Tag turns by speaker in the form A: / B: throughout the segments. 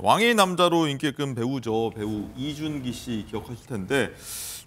A: 왕의 남자로 인기 끈 배우죠. 배우 이준기 씨 기억하실 텐데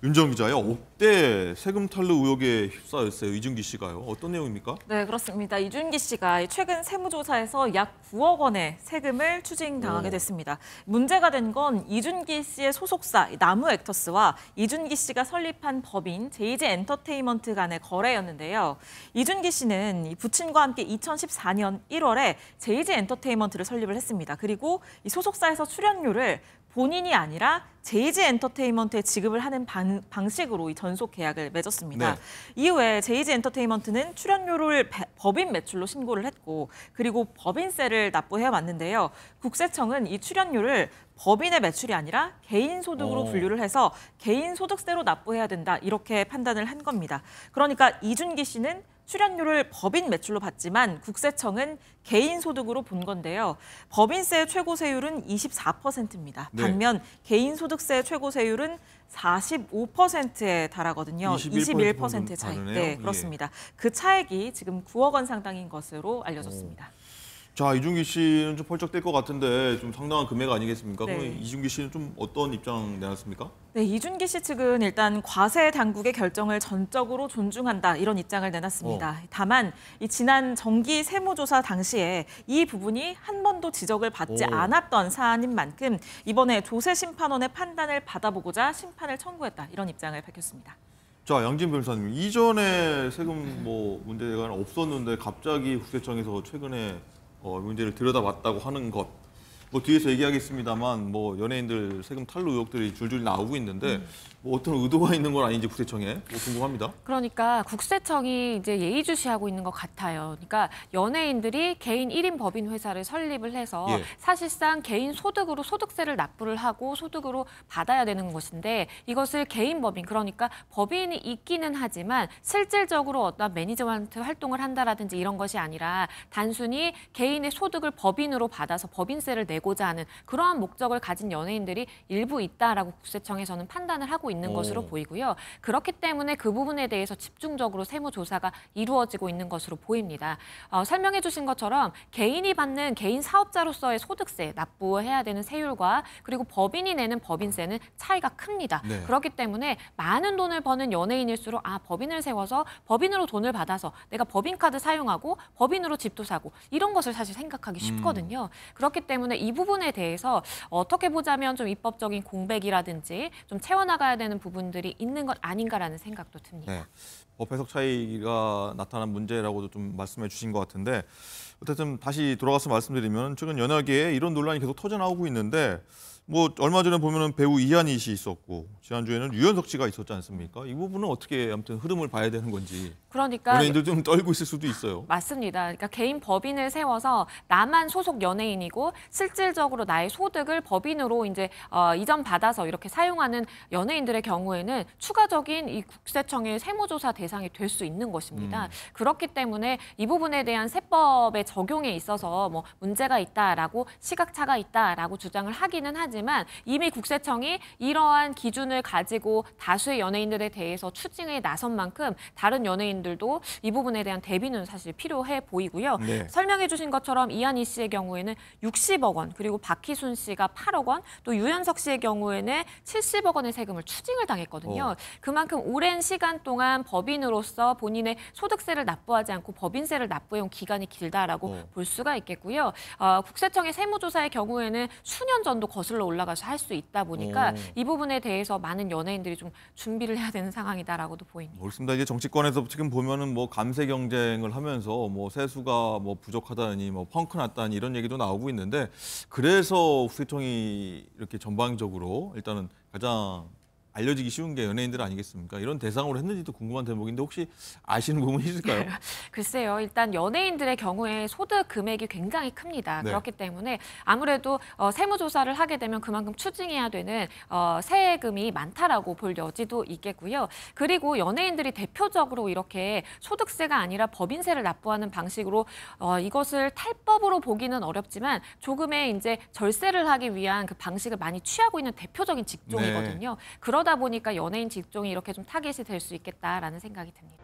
A: 윤정 기자요. 억대 세금 탈루 의혹에 휩싸였어요. 이준기 씨가요. 어떤 내용입니까?
B: 네, 그렇습니다. 이준기 씨가 최근 세무조사에서 약 9억 원의 세금을 추징당하게 됐습니다. 문제가 된 건 이준기 씨의 소속사 나무액터스와 이준기 씨가 설립한 법인 JG 엔터테인먼트 간의 거래였는데요. 이준기 씨는 이 부친과 함께 2014년 1월에 JG 엔터테인먼트를 설립을 했습니다. 그리고 이 소속사에서 출연료를 본인이 아니라 JG 엔터테인먼트에 지급을 하는 방식으로 이 전속 계약을 맺었습니다. 네. 이후에 JG 엔터테인먼트는 출연료를 법인 매출로 신고를 했고 그리고 법인세를 납부해 왔는데요. 국세청은 이 출연료를 법인의 매출이 아니라 개인 소득으로 분류를 해서 개인 소득세로 납부해야 된다 이렇게 판단을 한 겁니다. 그러니까 이준기 씨는 출연료를 법인 매출로 받지만 국세청은 개인 소득으로 본 건데요. 법인세 최고 세율은 24%입니다. 반면 개인 소득세 최고 세율은 45%에 달하거든요. 21% 차이. 네, 그렇습니다. 그 차액이 지금 9억 원 상당인 것으로 알려졌습니다.
A: 자, 이준기 씨는 좀 펄쩍 뛸 것 같은데 좀 상당한 금액 아니겠습니까?
B: 네.
A: 그럼 이준기 씨는 좀 어떤 입장 내놨습니까?
B: 네, 이준기 씨 측은 일단 과세 당국의 결정을 전적으로 존중한다 이런 입장을 내놨습니다. 다만 이 지난 정기 세무조사 당시에 이 부분이 한 번도 지적을 받지 않았던 사안인 만큼 이번에 조세심판원의 판단을 받아보고자 심판을 청구했다 이런 입장을 밝혔습니다.
A: 자, 양진 변호사님, 이전에 세금 문제가 없었는데 갑자기 국세청에서 최근에 문제를 들여다봤다고 하는 것, 뒤에서 얘기하겠습니다만 연예인들 세금 탈루 의혹들이 줄줄 나오고 있는데 어떤 의도가 있는 건 아닌지 국세청에 궁금합니다.
C: 그러니까 국세청이 이제 예의주시하고 있는 것 같아요. 그러니까 연예인들이 개인 1인 법인 회사를 설립을 해서 사실상 개인 소득으로 소득세를 납부를 하고 소득으로 받아야 되는 것인데 이것을 개인 법인, 그러니까 법인이 있기는 하지만 실질적으로 어떤 매니지먼트 활동을 한다라든지 이런 것이 아니라 단순히 개인의 소득을 법인으로 받아서 법인세를 내고자 하는 그러한 목적을 가진 연예인들이 일부 있다라고 국세청에서는 판단을 하고 있는 것으로 보이고요. 그렇기 때문에 그 부분에 대해서 집중적으로 세무조사가 이루어지고 있는 것으로 보입니다. 설명해 주신 것처럼 개인이 받는 개인 사업자로서의 소득세 납부해야 되는 세율과 그리고 법인이 내는 법인세는 차이가 큽니다. 그렇기 때문에 많은 돈을 버는 연예인일수록 법인을 세워서 법인으로 돈을 받아서 내가 법인카드 사용하고 법인으로 집도 사고 이런 것을 사실 생각하기 쉽거든요. 그렇기 때문에 이 부분에 대해서 어떻게 보자면 좀 입법적인 공백이라든지 좀 채워나가야 되는 부분들이 있는 것 아닌가라는 생각도 듭니다.
A: 네. 법 해석 차이가 나타난 문제라고도 좀 말씀해 주신 것 같은데 어쨌든 다시 돌아가서 말씀드리면 최근 연예계에 이런 논란이 계속 터져나오고 있는데 얼마 전에 보면은 배우 이한희 씨 있었고 지난주에는 유연석 씨가 있었지 않습니까? 이 부분은 어떻게 아무튼 흐름을 봐야 되는 건지.
C: 그러니까
A: 연예인들 좀 떨고 있을 수도 있어요.
C: 맞습니다. 그러니까 개인 법인을 세워서 나만 소속 연예인이고 실질적으로 나의 소득을 법인으로 이제 이전 받아서 이렇게 사용하는 연예인들의 경우에는 추가적인 이 국세청의 세무조사 대상이 될 수 있는 것입니다. 그렇기 때문에 이 부분에 대한 세법의 적용에 있어서 문제가 있다라고 시각차가 있다라고 주장을 하기는 하지만 이미 국세청이 이러한 기준을 가지고 다수의 연예인들에 대해서 추징에 나선 만큼 다른 연예인들도 이 부분에 대한 대비는 사실 필요해 보이고요. 설명해 주신 것처럼 이한희 씨의 경우에는 60억 원, 그리고 박희순 씨가 8억 원, 또 유연석 씨의 경우에는 70억 원의 세금을 추징을 당했거든요. 그만큼 오랜 시간 동안 법인으로서 본인의 소득세를 납부하지 않고 법인세를 납부해온 기간이 길다라고 볼 수가 있겠고요. 국세청의 세무조사의 경우에는 수년 전도 거슬러 올라가서 할 수 있다 보니까 이 부분에 대해서 많은 연예인들이 좀 준비를 해야 되는 상황이다라고도 보입니다.
A: 그렇습니다. 이제 정치권에서 지금 보면은 감세 경쟁을 하면서 세수가 부족하다니 펑크 났다니 이런 얘기도 나오고 있는데 그래서 국세청이 이렇게 전방적으로 일단은 가장 알려지기 쉬운 게 연예인들 아니겠습니까? 이런 대상으로 했는지도 궁금한 대목인데 혹시 아시는 부분이 있을까요?
C: 글쎄요. 일단 연예인들의 경우에 소득 금액이 굉장히 큽니다. 그렇기 때문에 아무래도 세무조사를 하게 되면 그만큼 추징해야 되는 세금이 많다라고 볼 여지도 있겠고요. 그리고 연예인들이 대표적으로 이렇게 소득세가 아니라 법인세를 납부하는 방식으로 이것을 탈법으로 보기는 어렵지만 조금의 이제 절세를 하기 위한 그 방식을 많이 취하고 있는 대표적인 직종이거든요. 그러다 보니까 연예인 직종이 이렇게 좀 타겟이 될 수 있겠다라는 생각이 듭니다.